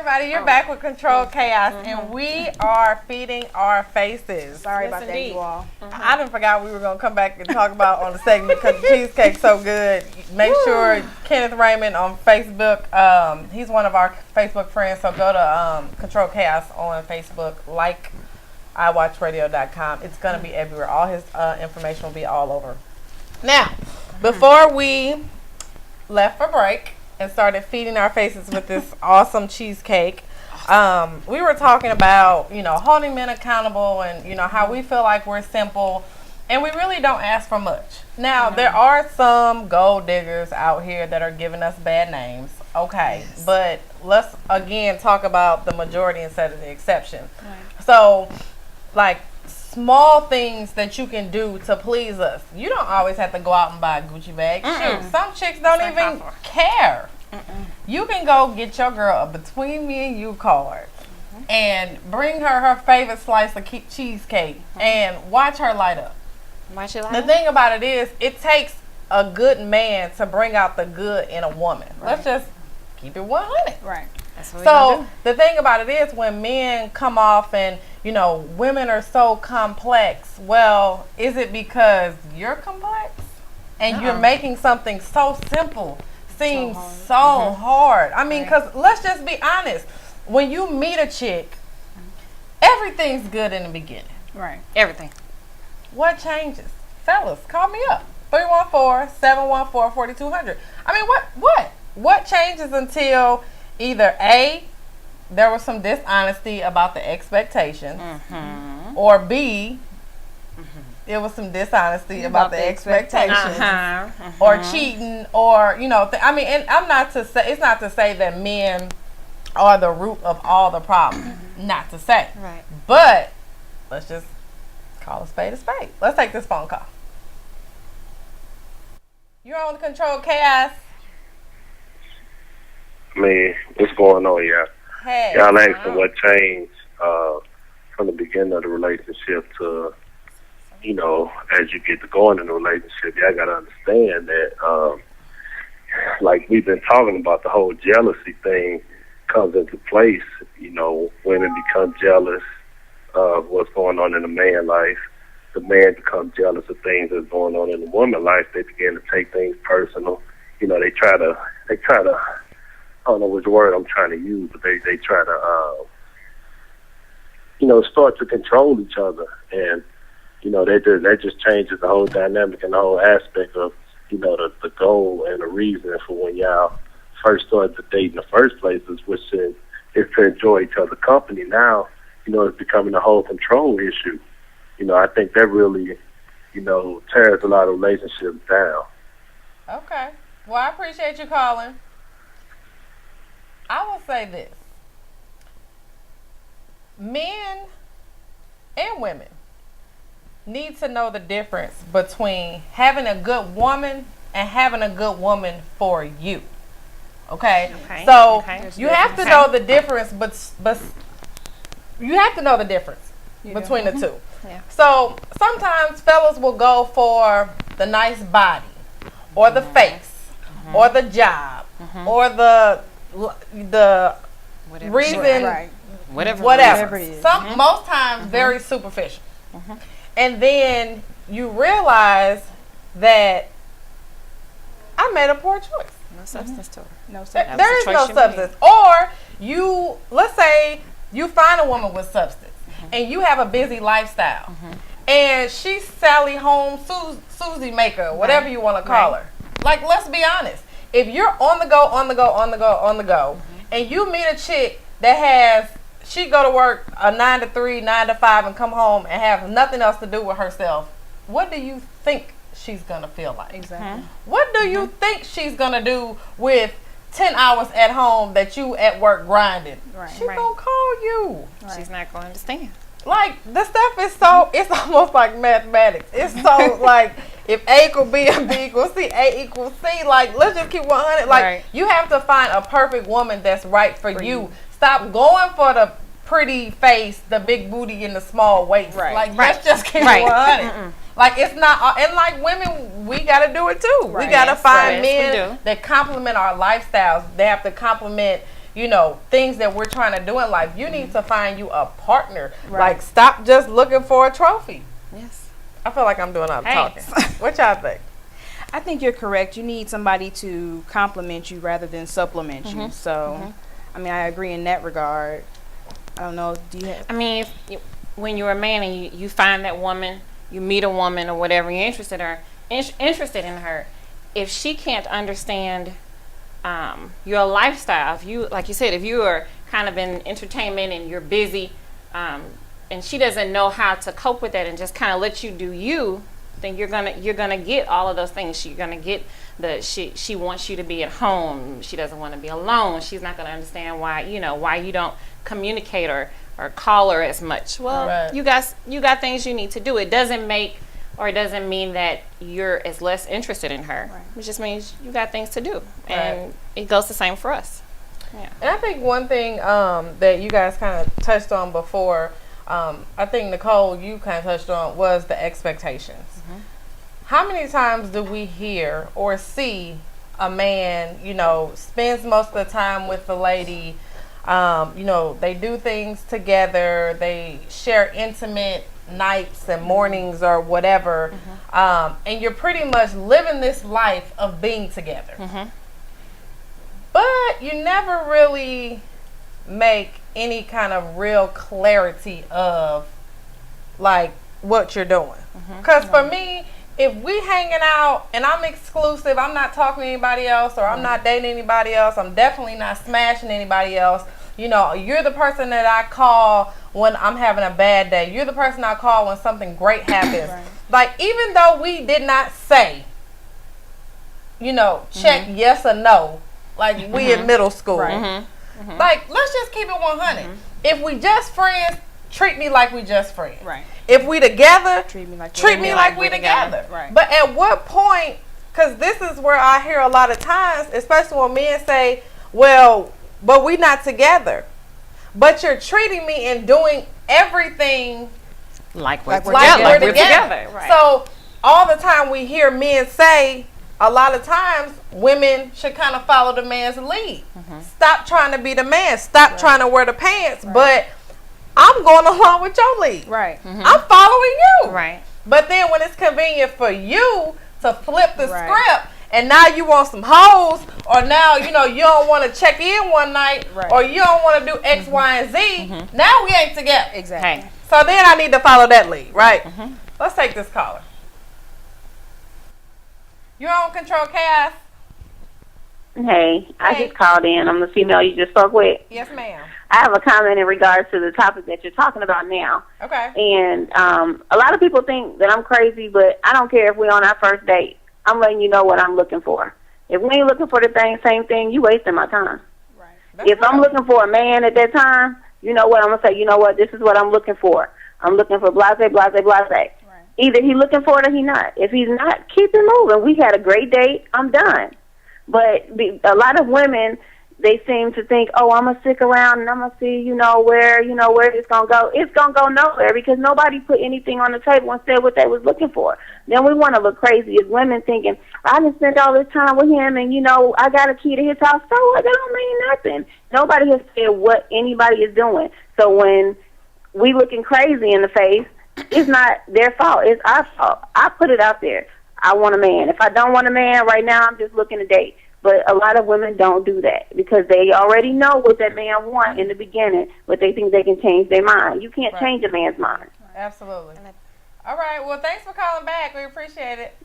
everybody, you're back with Control Chaos, and we are feeding our faces. Sorry about that, you all. I didn't forgot we were going to come back and talk about on the segment because the cheesecake's so good. Make sure Kenneth Raymond on Facebook, he's one of our Facebook friends, so go to Control Chaos on Facebook, like iWatchRadio.com. It's going to be everywhere. All his information will be all over. Now, before we left for break and started feeding our faces with this awesome cheesecake, we were talking about, holding men accountable and, how we feel like we're simple and we really don't ask for much. Now, there are some gold diggers out here that are giving us bad names. Okay, but let's again talk about the majority instead of the exception. Right. So, like, small things that you can do to please us. You don't always have to go out and buy a Gucci bag. Shoot, some chicks don't even care. You can go get your girl a between me and you card and bring her favorite slice of cheesecake and watch her light up. The thing about it is, it takes a good man to bring out the good in a woman. Right. Let's just keep it 100. Right. So the thing about it is, when men come off and women are so complex, well, is it because you're complex and you're making something so simple seem so hard? I mean, because let's just be honest, when you meet a chick, everything's good in the beginning. Right. Everything. What changes? Fellas, call me up. 314-714-4200. I mean, what changes until either A, there was some dishonesty about the expectations, or B, it was some dishonesty about the expectations, or cheating, or I mean, and I'm not to say, it's not to say that men are the root of all the problems. Not to say, right? But let's just call a spade a spade. Let's take this phone call. You're on Control Chaos. Man, what's going on, y'all? Hey. Y'all asking what changed from the beginning of the relationship to, as you get to going in the relationship. Y'all got to understand that, like we've been talking about, the whole jealousy thing comes into place. Women become jealous of what's going on in a man's life. The man becomes jealous of things that's going on in the woman's life. They begin to take things personal. They try to, I don't know which word I'm trying to use, but they try to, start to control each other. And, that just changes the whole dynamic and the whole aspect of, the goal and the reason for when y'all first started to date in the first place, which is to enjoy each other's company. Now, it's becoming a whole control issue. I think that really, tears a lot of relationships down. Okay. Well, I appreciate you calling. I will say this. Men and women need to know the difference between having a good woman and having a good woman for you. Okay? So you have to know the difference, but you have to know the difference between the two. Yeah. So sometimes fellas will go for the nice body or the face or the job or the whatever reason, whatever it is. Most times very superficial. And then you realize that I made a poor choice. No substance to it. No substance. There is no substance. Or let's say you find a woman with substance and you have a busy lifestyle and she's Sally Home Susie Maker, whatever you want to call her. Like, let's be honest. If you're on the go, and you meet a chick that she go to work a 9 to 3, 9 to 5 and come home and have nothing else to do with herself, what do you think she's going to feel like? Exactly. What do you think she's going to do with 10 hours at home that you at work grinding? Right. She's going to call you. Right. She's not going to understand. Like, the stuff is it's almost like mathematics. It's so like, if A equals B and B equals C, A equals C, like, let's just keep 100. Like, you have to find a perfect woman that's right for you. Stop going for the pretty face, the big booty, and the small waist. Like, let's just keep 100. Like, it's not, and like women, we got to do it too. We got to find men that complement our lifestyles. They have to complement, you know, things that we're trying to do in life. You need to find you a partner. Like, stop just looking for a trophy. Yes. I feel like I'm doing all the talking. What y'all think? I think you're correct. You need somebody to compliment you rather than supplement you. So, I mean, I agree in that regard. I don't know. Do you have? I mean, when you're a man and you find that woman, you meet a woman or whatever, you're interested in her. If she can't understand your lifestyle, if you, like you said, if you are kind of in entertainment and you're busy, and she doesn't know how to cope with that and just kind of let you do you, then you're gonna get all of those things. You're gonna get she wants you to be at home. She doesn't want to be alone. She's not gonna understand why you don't communicate or call her as much. Well, you got things you need to do. It doesn't mean that you're as less interested in her. It just means you got things to do, and it goes the same for us. Yeah. And I think one thing that you guys kind of touched on before, I think Nicole, you kind of touched on, was the expectations. How many times do we hear or see a man, you know, spends most of the time with the lady, you know, they do things together, they share intimate nights and mornings or whatever, and you're pretty much living this life of being together. But you never really make any kind of real clarity of like what you're doing. Because for me, if we hanging out and I'm exclusive, I'm not talking to anybody else, or I'm not dating anybody else, I'm definitely not smashing anybody else. You know, you're the person that I call when I'm having a bad day. You're the person I call when something great happens. Like, even though we did not say, you know, check yes or no, like we in middle school. Like, let's just keep it 100. If we just friends, treat me like we just friends. If we together, treat me like we together. But at what point, because this is where I hear a lot of times, especially when men say, well, but we not together. But you're treating me and doing everything like we're together. So all the time we hear men say, a lot of times women should kind of follow the man's lead. Stop trying to be the man. Stop trying to wear the pants. But I'm going along with your lead. I'm following you. But then when it's convenient for you to flip the script, and now you want some hoes, or now, you know, you don't want to check in one night, or you don't want to do X, Y, and Z, now we ain't together. So then I need to follow that lead, right? Let's take this caller. You're on Control Chaos. Hey, I just called in. I'm the female you just spoke with. Yes, ma'am. I have a comment in regards to the topic that you're talking about now. And a lot of people think that I'm crazy, but I don't care if we're on our first date. I'm letting you know what I'm looking for. If we ain't looking for the same thing, you wasting my time. If I'm looking for a man at that time, you know what, I'm going to say, you know what, this is what I'm looking for. I'm looking for blase, blase, blase. Either he looking for it or he not. If he's not, keep it moving. We had a great date. I'm done. But a lot of women, they seem to think, oh, I'm going to stick around and I'm going to see, where it's going to go. It's going to go nowhere because nobody put anything on the table and said what they was looking for. Then we want to look crazy as women thinking, I done spent all this time with him and, I got a key to his house. So what? That don't mean nothing. Nobody has said what anybody is doing. So when we looking crazy in the face, it's not their fault. It's our fault. I put it out there. I want a man. If I don't want a man right now, I'm just looking to date. But a lot of women don't do that because they already know what that man wants in the beginning, but they think they can change their mind. You can't change a man's mind. Absolutely. All right. Well, thanks for calling back. We appreciate it.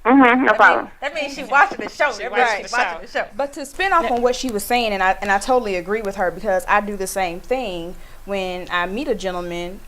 No problem. That means she's watching the show. Watching the show. But to spin off on what she was saying, and I totally agree with her because I do the same thing when I meet a gentleman.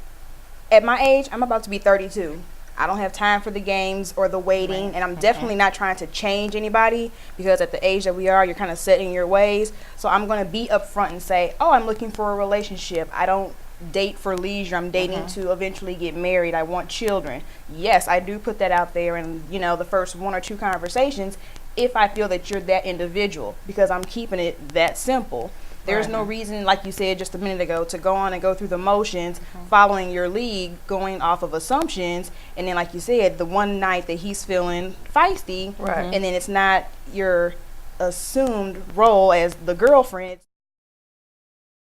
At my age, I'm about to be 32. I don't have time for the games or the waiting, and I'm definitely not trying to change anybody because at the age that we are, you're kind of set in your ways. So I'm going to be upfront and say, oh, I'm looking for a relationship. I don't date for leisure. I'm dating to eventually get married. I want children. Yes, I do put that out there in, the first one or two conversations if I feel that you're that individual because I'm keeping it that simple. There's no reason, like you said just a minute ago, to go on and go through the motions, following your lead, going off of assumptions, and then, like you said, the one night that he's feeling feisty, and then it's not your assumed role as the girlfriend.